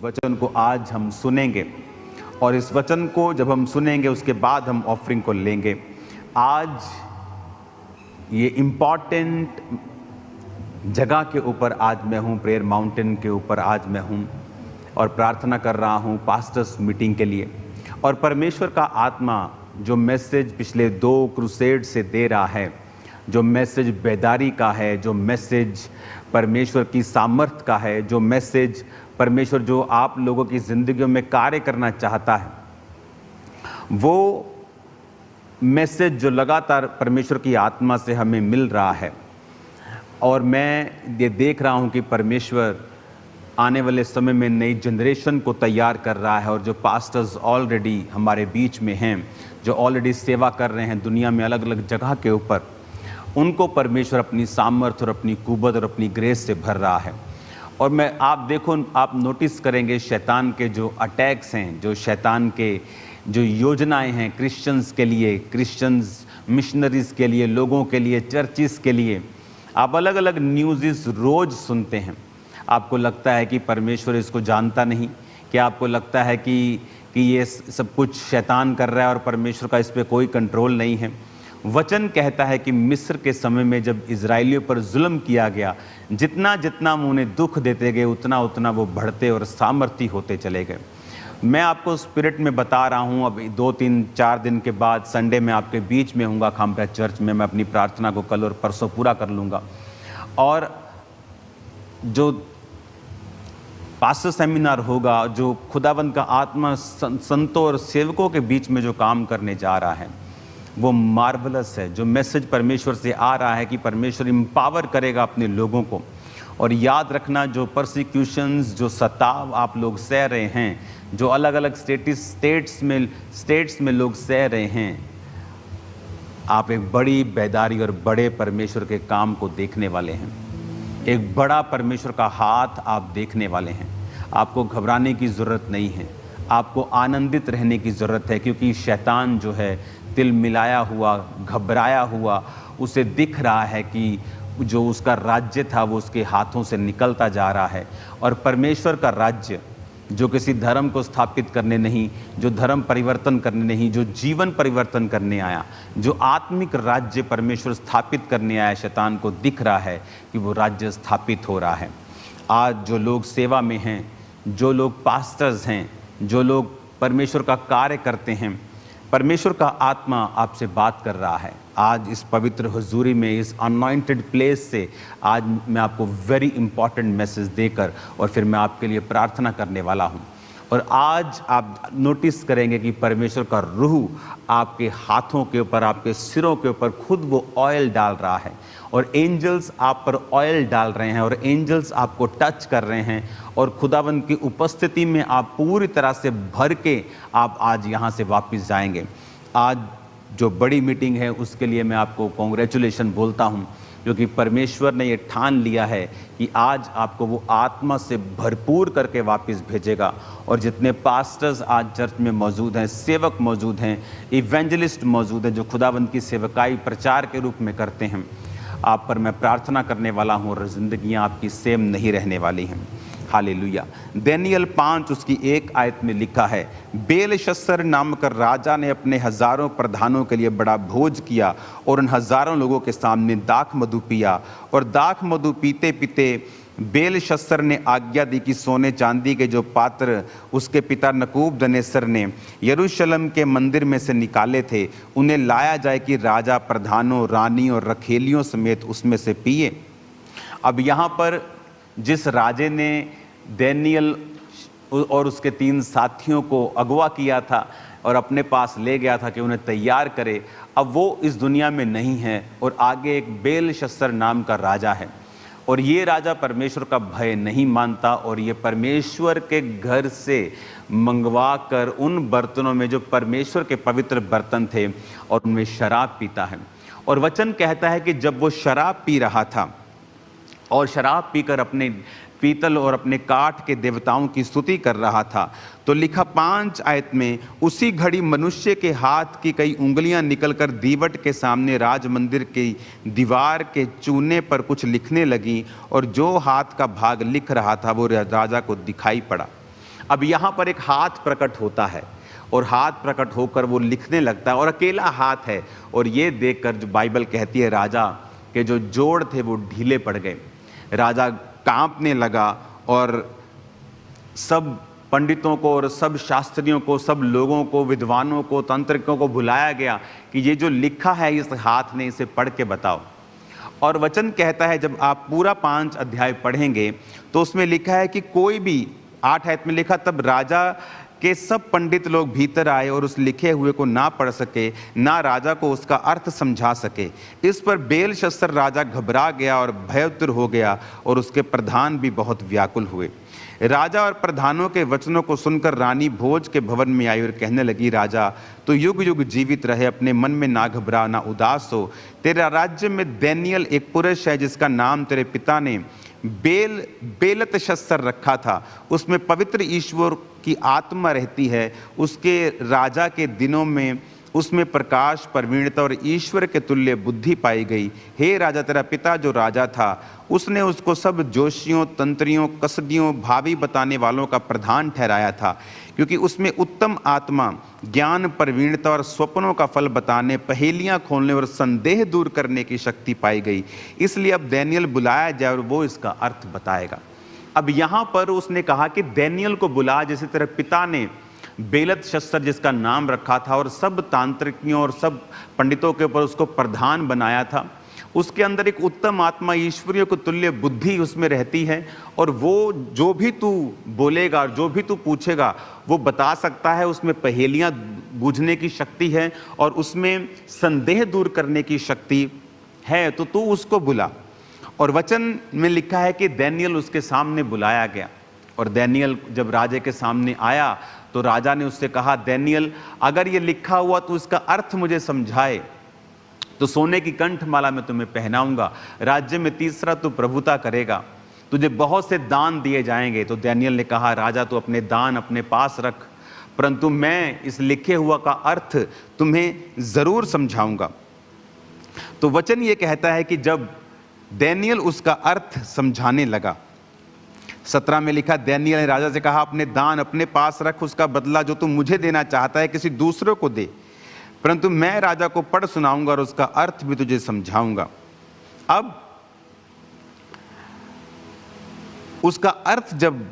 वचन को आज हम सुनेंगे और इस वचन को जब हम सुनेंगे उसके बाद हम ऑफरिंग को लेंगे। आज ये इम्पॉर्टेंट जगह के ऊपर आज मैं हूँ, प्रेयर माउंटेन के ऊपर आज मैं हूँ और प्रार्थना कर रहा हूँ पास्टर्स मीटिंग के लिए। और परमेश्वर का आत्मा जो मैसेज पिछले 2 क्रूसेड से दे रहा है, जो मैसेज बेदारी का है, जो मैसेज परमेश्वर की सामर्थ का है, जो मैसेज परमेश्वर जो आप लोगों की ज़िंदगियों में कार्य करना चाहता है, वो मैसेज जो लगातार परमेश्वर की आत्मा से हमें मिल रहा है। और मैं ये देख रहा हूँ कि परमेश्वर आने वाले समय में नई जनरेशन को तैयार कर रहा है और जो पास्टर्स ऑलरेडी हमारे बीच में हैं, जो ऑलरेडी सेवा कर रहे हैं दुनिया में अलग अलग जगह के ऊपर, उनको परमेश्वर अपनी सामर्थ और अपनी कुव्वत और अपनी ग्रेस से भर रहा है। और मैं आप देखो, आप नोटिस करेंगे शैतान के जो अटैक्स हैं, जो शैतान के जो योजनाएं हैं क्रिश्चियंस के लिए, क्रिश्चियंस मिशनरीज़ के लिए, लोगों के लिए, चर्चिस के लिए, आप अलग अलग न्यूज़ रोज़ सुनते हैं। आपको लगता है कि परमेश्वर इसको जानता नहीं, क्या आपको लगता है कि ये सब कुछ शैतान कर रहा है और परमेश्वर का इस पर कोई कंट्रोल नहीं है? वचन कहता है कि मिस्र के समय में जब इजराइलियों पर जुल्म किया गया, जितना जितना उन्हें दुख देते गए उतना उतना वो बढ़ते और सामर्थी होते चले गए। मैं आपको स्पिरिट में बता रहा हूँ, अभी 2-3-4 दिन के बाद संडे में आपके बीच में हूँगा खामप्या चर्च में। मैं अपनी प्रार्थना को कल और परसों पूरा कर लूँगा और जो पास्टर सेमिनार होगा, जो खुदावंद का आत्मा संतों और सेवकों के बीच में जो काम करने जा रहा है वो मार्वलस है। जो मैसेज परमेश्वर से आ रहा है कि परमेश्वर एम्पावर करेगा अपने लोगों को। और याद रखना, जो परसिक्यूशंस, जो सताव आप लोग सह रहे हैं, जो अलग अलग स्टेट्स में लोग सह रहे हैं, आप एक बड़ी बेदारी और बड़े परमेश्वर के काम को देखने वाले हैं। एक बड़ा परमेश्वर का हाथ आप देखने वाले हैं। आपको घबराने की ज़रूरत नहीं है, आपको आनंदित रहने की ज़रूरत है, क्योंकि शैतान जो है तिल मिलाया हुआ, घबराया हुआ, उसे दिख रहा है कि जो उसका राज्य था वो उसके हाथों से निकलता जा रहा है। और परमेश्वर का राज्य जो किसी धर्म को स्थापित करने नहीं, जो धर्म परिवर्तन करने नहीं, जो जीवन परिवर्तन करने आया, जो आत्मिक राज्य परमेश्वर स्थापित करने आया, शैतान को दिख रहा है कि वो राज्य स्थापित हो रहा है। आज जो लोग सेवा में हैं, जो लोग पास्टर्स हैं, जो लोग परमेश्वर का कार्य करते हैं, परमेश्वर का आत्मा आपसे बात कर रहा है। आज इस पवित्र हुजूरी में, इस अनॉइंटेड प्लेस से आज मैं आपको वेरी इंपॉर्टेंट मैसेज देकर और फिर मैं आपके लिए प्रार्थना करने वाला हूँ। और आज आप नोटिस करेंगे कि परमेश्वर का रूह आपके हाथों के ऊपर, आपके सिरों के ऊपर खुद वो ऑयल डाल रहा है और एंजल्स आप पर ऑयल डाल रहे हैं और एंजल्स आपको टच कर रहे हैं और खुदावंद की उपस्थिति में आप पूरी तरह से भर के आप आज यहाँ से वापस जाएंगे। आज जो बड़ी मीटिंग है उसके लिए मैं आपको कॉन्ग्रेचुलेशन बोलता हूँ, क्योंकि परमेश्वर ने ये ठान लिया है कि आज आपको वो आत्मा से भरपूर करके वापस भेजेगा। और जितने पास्टर्स आज चर्च में मौजूद हैं, सेवक मौजूद हैं, इवेंजलिस्ट मौजूद हैं, जो खुदावंद की सेवकाई प्रचार के रूप में करते हैं, आप पर मैं प्रार्थना करने वाला हूँ और ज़िंदगियाँ आपकी सेम नहीं रहने वाली हैं। हालेलुया। दानियेल 5 उसकी 1 आयत में लिखा है, बेलशस्सर नामक राजा ने अपने हज़ारों प्रधानों के लिए बड़ा भोज किया और उन हज़ारों लोगों के सामने दाख मधु पिया। और दाख मधु पीते पीते बेलशस्सर ने आज्ञा दी कि सोने चांदी के जो पात्र उसके पिता नबूकदनेस्सर ने यरूशलेम के मंदिर में से निकाले थे, उन्हें लाया जाए कि राजा, प्रधानों, रानी और रखेलियों समेत उसमें से पिए। अब यहाँ पर जिस राजे ने दानियेल और उसके 3 साथियों को अगवा किया था और अपने पास ले गया था कि उन्हें तैयार करे, अब वो इस दुनिया में नहीं है और आगे एक बेलशस्सर नाम का राजा है। और ये राजा परमेश्वर का भय नहीं मानता और ये परमेश्वर के घर से मंगवा कर उन बर्तनों में जो परमेश्वर के पवित्र बर्तन थे और उनमें शराब पीता है। और वचन कहता है कि जब वो शराब पी रहा था और शराब पीकर अपने पीतल और अपने काठ के देवताओं की स्तुति कर रहा था, तो लिखा 5 आयत में, उसी घड़ी मनुष्य के हाथ की कई उंगलियां निकलकर दीवट के सामने राज मंदिर की दीवार के चूने पर कुछ लिखने लगी और जो हाथ का भाग लिख रहा था वो राजा को दिखाई पड़ा। अब यहाँ पर एक हाथ प्रकट होता है और हाथ प्रकट होकर वो लिखने लगता है और अकेला हाथ है, और ये देखकर जो बाइबल कहती है राजा के जो जोड़ थे वो ढीले पड़ गए। राजा कांपने लगा और सब पंडितों को और सब शास्त्रियों को, सब लोगों को, विद्वानों को, तांत्रिकों को बुलाया गया कि ये जो लिखा है इस हाथ ने, इसे पढ़ के बताओ। और वचन कहता है, जब आप पूरा 5 अध्याय पढ़ेंगे तो उसमें लिखा है कि कोई भी 8 आयत में लिखा, तब राजा के सब पंडित लोग भीतर आए और उस लिखे हुए को ना पढ़ सके, ना राजा को उसका अर्थ समझा सके। इस पर बेलशस्सर राजा घबरा गया और भयभीत हो गया, और उसके प्रधान भी बहुत व्याकुल हुए। राजा और प्रधानों के वचनों को सुनकर रानी भोज के भवन में आई और कहने लगी, राजा तो युग युग जीवित रहे, अपने मन में ना घबरा, ना उदास हो। तेरा राज्य में दानियेल एक पुरुष है जिसका नाम तेरे पिता ने बेलतशस्सर रखा था। उसमें पवित्र ईश्वर की आत्मा रहती है। उसके राजा के दिनों में उसमें प्रकाश, प्रवीणता और ईश्वर के तुल्य बुद्धि पाई गई। हे राजा, तेरा पिता जो राजा था उसने उसको सब जोशियों, तंत्रियों, कसदियों, भावी बताने वालों का प्रधान ठहराया था, क्योंकि उसमें उत्तम आत्मा, ज्ञान, प्रवीणता और स्वप्नों का फल बताने, पहेलियां खोलने और संदेह दूर करने की शक्ति पाई गई। इसलिए अब दानियेल बुलाया जाए और वो इसका अर्थ बताएगा। अब यहाँ पर उसने कहा कि दानियेल को बुला, जैसे तेरे पिता ने बेलतशस्सर जिसका नाम रखा था और सब तांत्रिकों और सब पंडितों के ऊपर उसको प्रधान बनाया था, उसके अंदर एक उत्तम आत्मा, ईश्वरीय को तुल्य बुद्धि उसमें रहती है, और वो जो भी तू बोलेगा और जो भी तू पूछेगा वो बता सकता है। उसमें पहेलियां बूझने की शक्ति है और उसमें संदेह दूर करने की शक्ति है, तो तू उसको बुला। और वचन में लिखा है कि दानियेल उसके सामने बुलाया गया, और दानियेल जब राजा के सामने आया तो राजा ने उससे कहा, दानियेल अगर ये लिखा हुआ तो इसका अर्थ मुझे समझाए, तो सोने की कंठमाला मैं तुम्हें पहनाऊंगा, राज्य में 3रा तू प्रभुता करेगा, तुझे बहुत से दान दिए जाएंगे। तो दानियेल ने कहा, राजा तू अपने दान अपने पास रख, परंतु मैं इस लिखे हुआ का अर्थ तुम्हें जरूर समझाऊंगा। तो वचन ये कहता है कि जब दानियेल उसका अर्थ समझाने लगा, 17 में लिखा, दानियेल ने राजा से कहा, अपने दान अपने पास रख, उसका बदला जो तू मुझे देना चाहता है किसी दूसरे को दे, परंतु मैं राजा को पढ़ सुनाऊंगा और उसका अर्थ भी तुझे समझाऊंगा। अब उसका अर्थ जब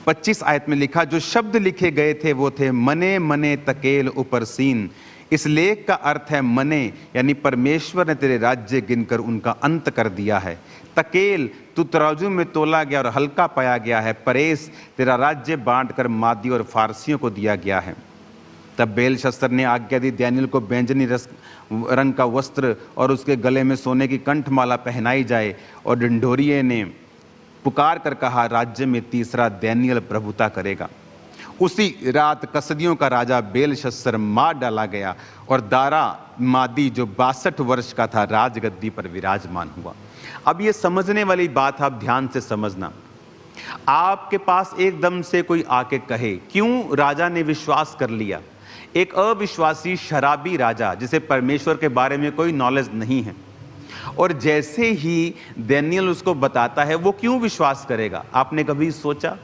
25 आयत में लिखा, जो शब्द लिखे गए थे वो थे, मने मने तकेल ऊपर सीन। इस लेख का अर्थ है मने, यानी परमेश्वर ने तेरे राज्य गिनकर उनका अंत कर दिया है। तकेल, तू तराजू में तोला गया और हल्का पाया गया है। परेस, तेरा राज्य बांटकर मादी और फारसियों को दिया गया है। तब बेलशस्सर ने आज्ञा दी, दानियेल को बैंजनी रंग का वस्त्र और उसके गले में सोने की कंठमाला पहनाई जाए। और ढिंढोरिये ने पुकार कर कहा, राज्य में 3रा दानियेल प्रभुता करेगा। उसी रात कसदियों का राजा बेलशस्सर मार डाला गया और दारा मादी जो 62 वर्ष का था राजगद्दी पर विराजमान हुआ। अब ये समझने वाली बात आप ध्यान से समझना। आपके पास एकदम से कोई आके कहे, क्यों राजा ने विश्वास कर लिया? एक अविश्वासी शराबी राजा जिसे परमेश्वर के बारे में कोई नॉलेज नहीं है, और जैसे ही दानियेल उसको बताता है वो क्यों विश्वास करेगा? आपने कभी सोचा?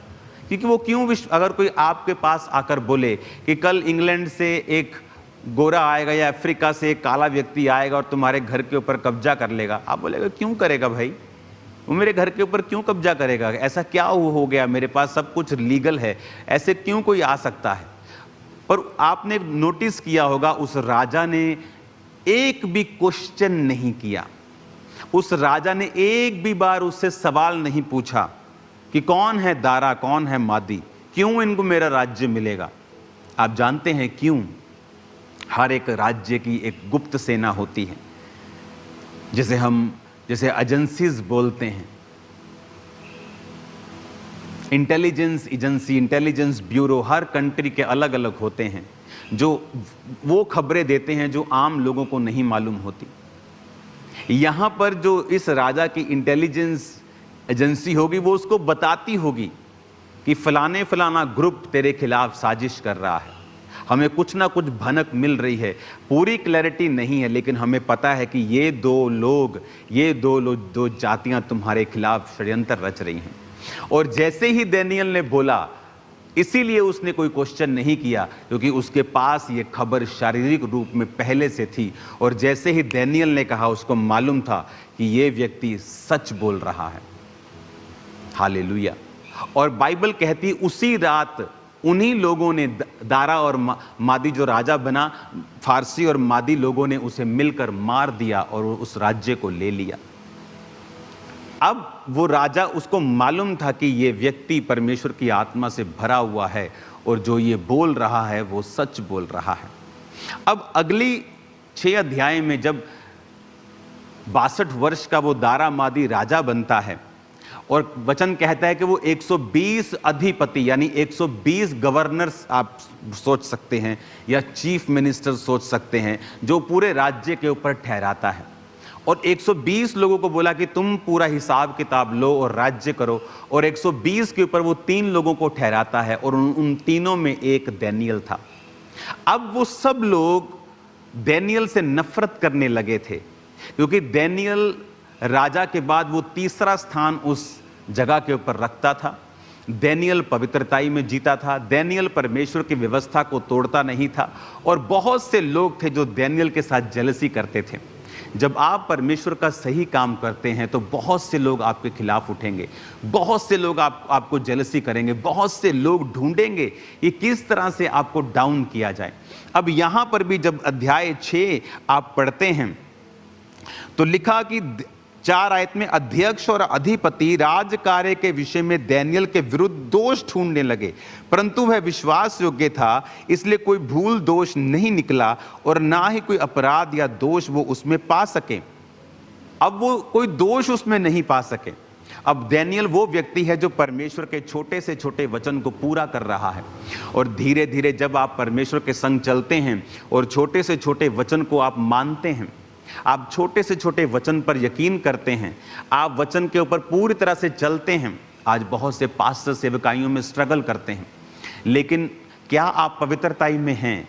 क्योंकि वो क्यों अगर कोई आपके पास आकर बोले कि कल इंग्लैंड से एक गोरा आएगा या अफ्रीका से एक काला व्यक्ति आएगा और तुम्हारे घर के ऊपर कब्जा कर लेगा, आप बोलेगा क्यों करेगा भाई? वो मेरे घर के ऊपर क्यों कब्जा करेगा? ऐसा क्या हो गया? मेरे पास सब कुछ लीगल है, ऐसे क्यों कोई आ सकता है? पर आपने नोटिस किया होगा, उस राजा ने एक भी क्वेश्चन नहीं किया। उस राजा ने एक भी बार उससे सवाल नहीं पूछा कि कौन है दारा, कौन है मादी, क्यों इनको मेरा राज्य मिलेगा। आप जानते हैं क्यों? हर एक राज्य की एक गुप्त सेना होती है, जैसे एजेंसीज बोलते हैं, इंटेलिजेंस एजेंसी, इंटेलिजेंस ब्यूरो, हर कंट्री के अलग अलग होते हैं, जो वो खबरें देते हैं जो आम लोगों को नहीं मालूम होती। यहां पर जो इस राजा की इंटेलिजेंस एजेंसी होगी वो उसको बताती होगी कि फलाना ग्रुप तेरे खिलाफ साजिश कर रहा है, हमें कुछ ना कुछ भनक मिल रही है, पूरी क्लैरिटी नहीं है, लेकिन हमें पता है कि ये दो जातियां तुम्हारे खिलाफ षड्यंत्र रच रही हैं। और जैसे ही दानियेल ने बोला, इसीलिए उसने कोई क्वेश्चन नहीं किया, क्योंकि उसके पास ये खबर शारीरिक रूप में पहले से थी। और जैसे ही दानियेल ने कहा, उसको मालूम था कि ये व्यक्ति सच बोल रहा है। हालेलुया। और बाइबल कहती उसी रात उन्हीं लोगों ने, दारा और मादी जो राजा बना, फारसी और मादी लोगों ने उसे मिलकर मार दिया और उस राज्य को ले लिया। अब वो राजा, उसको मालूम था कि ये व्यक्ति परमेश्वर की आत्मा से भरा हुआ है और जो ये बोल रहा है वो सच बोल रहा है। अब अगली 6 अध्याय में जब 62 वर्ष का वो दारा मादी राजा बनता है और वचन कहता है कि वो 120 अधिपति यानी 120 गवर्नर्स आप सोच सकते हैं या चीफ मिनिस्टर सोच सकते हैं, जो पूरे राज्य के ऊपर ठहराता है। और 120 लोगों को बोला कि तुम पूरा हिसाब किताब लो और राज्य करो। और 120 के ऊपर वो 3 लोगों को ठहराता है और उन तीनों में एक दानियेल था। अब वो सब लोग दानियेल से नफरत करने लगे थे, क्योंकि दानियेल राजा के बाद वो तीसरा स्थान उस जगह के ऊपर रखता था। दानियेल पवित्रताई में जीता था, दानियेल परमेश्वर की व्यवस्था को तोड़ता नहीं था। और बहुत से लोग थे जो दानियेल के साथ जेलसी करते थे। जब आप परमेश्वर का सही काम करते हैं तो बहुत से लोग आपके खिलाफ उठेंगे, बहुत से लोग आपको जेलसी करेंगे, बहुत से लोग ढूंढेंगे कि किस तरह से आपको डाउन किया जाए। अब यहां पर भी जब अध्याय 6 आप पढ़ते हैं तो लिखा कि 4 आयत में, अध्यक्ष और अधिपति राज कार्य के विषय में दानियेल के विरुद्ध दोष ढूंढने लगे, परंतु वह विश्वास योग्य था, इसलिए कोई भूल दोष नहीं निकला और ना ही कोई अपराध या दोष वो उसमें पा सके। अब वो कोई दोष उसमें नहीं पा सके। अब दानियेल वो व्यक्ति है जो परमेश्वर के छोटे से छोटे वचन को पूरा कर रहा है। और धीरे धीरे जब आप परमेश्वर के संग चलते हैं और छोटे से छोटे वचन को आप मानते हैं, आप छोटे से छोटे वचन पर यकीन करते हैं, आप वचन के ऊपर पूरी तरह से चलते हैं। आज बहुत से पास्टर सेवकाइयों में स्ट्रगल करते हैं, लेकिन क्या आप पवित्रताई में हैं?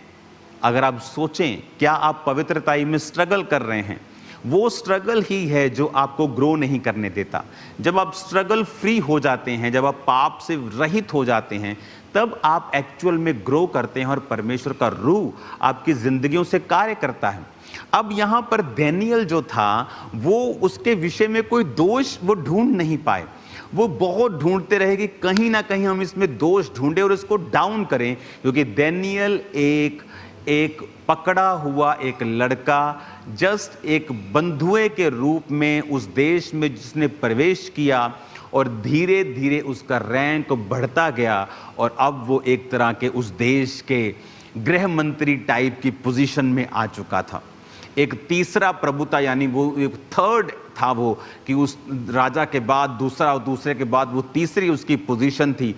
अगर आप सोचें, क्या आप पवित्रताई में स्ट्रगल कर रहे हैं? वो स्ट्रगल ही है जो आपको ग्रो नहीं करने देता। जब आप स्ट्रगल फ्री हो जाते हैं, जब आप पाप से रहित हो जाते हैं, तब आप एक्चुअल में ग्रो करते हैं और परमेश्वर का रूह आपकी जिंदगियों से कार्य करता है। अब यहां पर दानियेल जो था, वो उसके विषय में कोई दोष वो ढूंढ नहीं पाए। वो बहुत ढूंढते रहे कि कहीं ना कहीं हम इसमें दोष ढूंढे और इसको डाउन करें, क्योंकि दानियेल एक पकड़ा हुआ एक लड़का, जस्ट एक बंधुए के रूप में उस देश में जिसने प्रवेश किया और धीरे धीरे उसका रैंक बढ़ता गया और अब वो एक तरह के उस देश के गृह मंत्री टाइप की पोजीशन में आ चुका था। एक तीसरा प्रभुता, यानी वो एक थर्ड था वो, कि उस राजा के बाद दूसरा और दूसरे के बाद वो तीसरी उसकी पोजीशन थी।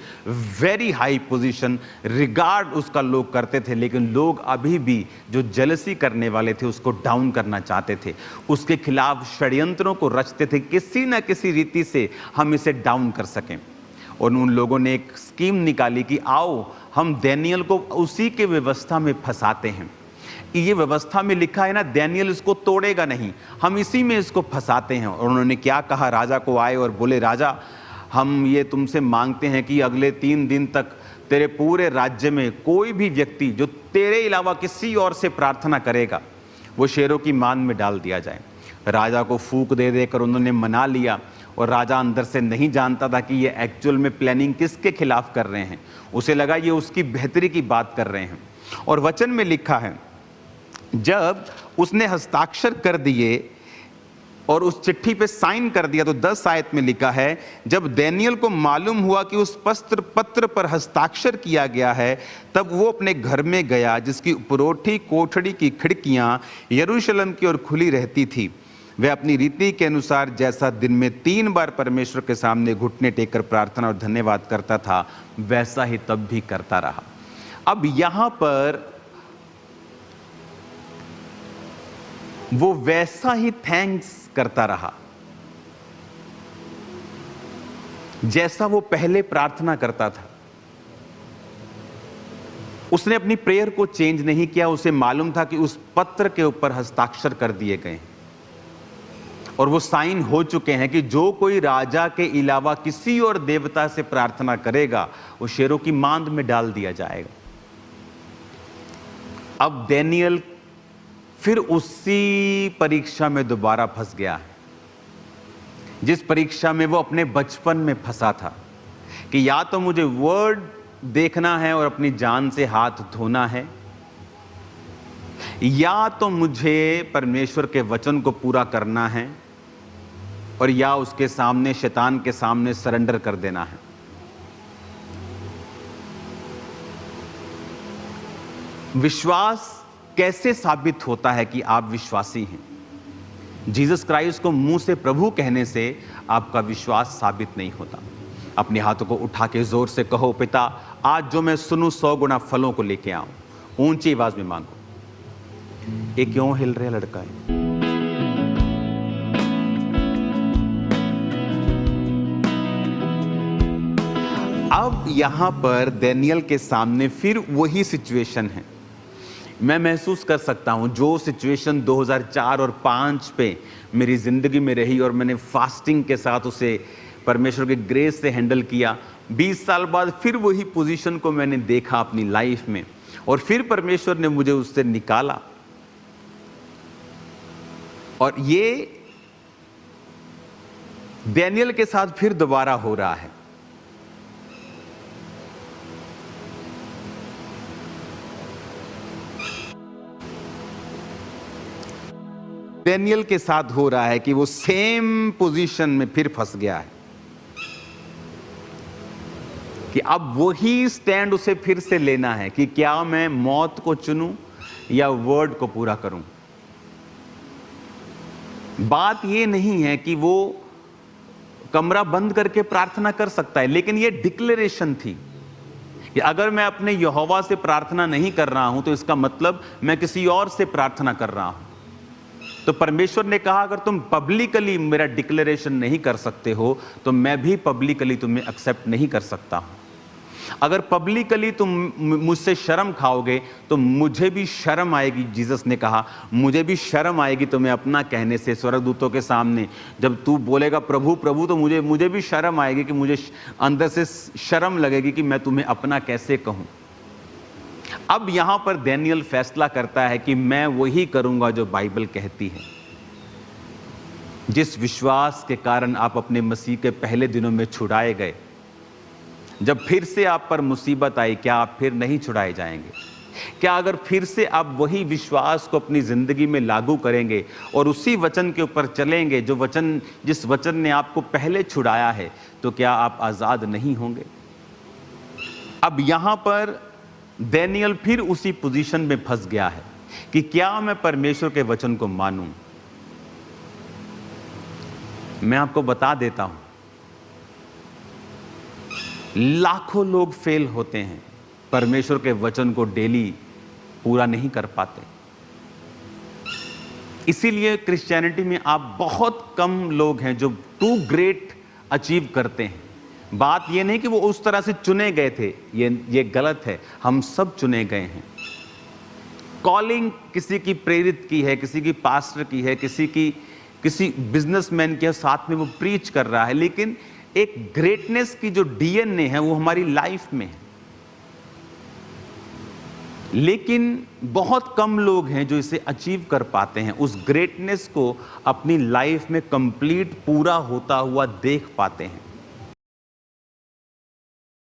वेरी हाई पोजीशन, रिगार्ड उसका लोग करते थे, लेकिन लोग अभी भी जो जेलसी करने वाले थे उसको डाउन करना चाहते थे, उसके खिलाफ षड्यंत्रों को रचते थे, किसी ना किसी रीति से हम इसे डाउन कर सकें। और उन लोगों ने एक स्कीम निकाली कि आओ हम दानियेल को उसी के व्यवस्था में फंसाते हैं। ये व्यवस्था में लिखा है ना, दानियेल इसको तोड़ेगा नहीं, हम इसी में इसको फंसाते हैं। और उन्होंने क्या कहा, राजा को आए और बोले, राजा हम ये तुमसे मांगते हैं कि अगले 3 दिन तक तेरे पूरे राज्य में कोई भी व्यक्ति जो तेरे अलावा किसी और से प्रार्थना करेगा वो शेरों की मान में डाल दिया जाए। राजा को फूंक दे देकर उन्होंने मना लिया। और राजा अंदर से नहीं जानता था कि ये एक्चुअल में प्लानिंग किसके खिलाफ कर रहे हैं। उसे लगा ये उसकी बेहतरी की बात कर रहे हैं। और वचन में लिखा है, जब उसने हस्ताक्षर कर दिए और उस चिट्ठी पे साइन कर दिया, तो 10 आयत में लिखा है, जब दानियेल को मालूम हुआ कि उस पत्र पर हस्ताक्षर किया गया है, तब वो अपने घर में गया, जिसकी उपरोठी कोठड़ी की खिड़कियां यरूशलेम की ओर खुली रहती थी। वह अपनी रीति के अनुसार जैसा दिन में 3 बार परमेश्वर के सामने घुटने टेककर प्रार्थना और धन्यवाद करता था, वैसा ही तब भी करता रहा। अब यहां पर वो वैसा ही थैंक्स करता रहा जैसा वो पहले प्रार्थना करता था। उसने अपनी प्रेयर को चेंज नहीं किया। उसे मालूम था कि उस पत्र के ऊपर हस्ताक्षर कर दिए गए। और वो साइन हो चुके हैं कि जो कोई राजा के अलावा किसी और देवता से प्रार्थना करेगा वो शेरों की मांद में डाल दिया जाएगा। अब दानियेल फिर उसी परीक्षा में दोबारा फंस गया है, जिस परीक्षा में वो अपने बचपन में फंसा था कि या तो मुझे वर्ड देखना है और अपनी जान से हाथ धोना है, या तो मुझे परमेश्वर के वचन को पूरा करना है, और या उसके सामने, शैतान के सामने सरेंडर कर देना है। विश्वास कैसे साबित होता है कि आप विश्वासी हैं? जीसस क्राइस्ट को मुंह से प्रभु कहने से आपका विश्वास साबित नहीं होता। अपने हाथों को उठा के जोर से कहो, पिता आज जो मैं सुनूं 100 गुना फलों को लेके आऊं। ऊंची आवाज में मांगो। ये क्यों हिल रहा लड़का है? अब यहां पर दानियेल के सामने फिर वही सिचुएशन है। मैं महसूस कर सकता हूं जो सिचुएशन 2004 और 5 पे मेरी जिंदगी में रही और मैंने फास्टिंग के साथ उसे परमेश्वर के ग्रेस से हैंडल किया। 20 साल बाद फिर वही पोजीशन को मैंने देखा अपनी लाइफ में, और फिर परमेश्वर ने मुझे उससे निकाला। और ये दानियेल के साथ फिर दोबारा हो रहा है। दानियेल के साथ हो रहा है कि वो सेम पोजीशन में फिर फंस गया है कि अब वही स्टैंड उसे फिर से लेना है कि क्या मैं मौत को चुनूं या वर्ड को पूरा करूं। बात ये नहीं है कि वो कमरा बंद करके प्रार्थना कर सकता है, लेकिन ये डिक्लेरेशन थी कि अगर मैं अपने यहोवा से प्रार्थना नहीं कर रहा हूं तो इसका मतलब मैं किसी और से प्रार्थना कर रहा हूं। तो परमेश्वर ने कहा अगर तुम पब्लिकली मेरा डिक्लेरेशन नहीं कर सकते हो तो मैं भी पब्लिकली तुम्हें एक्सेप्ट नहीं कर सकता हूं। अगर पब्लिकली तुम मुझसे शर्म खाओगे तो मुझे भी शर्म आएगी। जीसस ने कहा मुझे भी शर्म आएगी तुम्हें अपना कहने से स्वर्गदूतों के सामने। जब तू बोलेगा प्रभु प्रभु तो मुझे भी शर्म आएगी कि मुझे अंदर से शर्म लगेगी कि मैं तुम्हें अपना कैसे कहूं। अब यहां पर दानियेल फैसला करता है कि मैं वही करूंगा जो बाइबल कहती है। जिस विश्वास के कारण आप अपने मसीह के पहले दिनों में छुड़ाए गए, जब फिर से आप पर मुसीबत आई, क्या आप फिर नहीं छुड़ाए जाएंगे? क्या अगर फिर से आप वही विश्वास को अपनी जिंदगी में लागू करेंगे और उसी वचन के ऊपर चलेंगे जिस वचन ने आपको पहले छुड़ाया है, तो क्या आप आजाद नहीं होंगे? अब यहां पर दानियेल फिर उसी पोजीशन में फंस गया है कि क्या मैं परमेश्वर के वचन को मानूं। मैं आपको बता देता हूं, लाखों लोग फेल होते हैं, परमेश्वर के वचन को डेली पूरा नहीं कर पाते। इसीलिए क्रिश्चियनिटी में आप बहुत कम लोग हैं जो टू ग्रेट अचीव करते हैं। बात यह नहीं कि वो उस तरह से चुने गए थे, ये गलत है। हम सब चुने गए हैं। कॉलिंग किसी की प्रेरित की है, किसी की पास्टर की है, किसी बिजनेसमैन के साथ में वो प्रीच कर रहा है, लेकिन एक ग्रेटनेस की जो डीएनए है वो हमारी लाइफ में है। लेकिन बहुत कम लोग हैं जो इसे अचीव कर पाते हैं, उस ग्रेटनेस को अपनी लाइफ में कंप्लीट पूरा होता हुआ देख पाते हैं।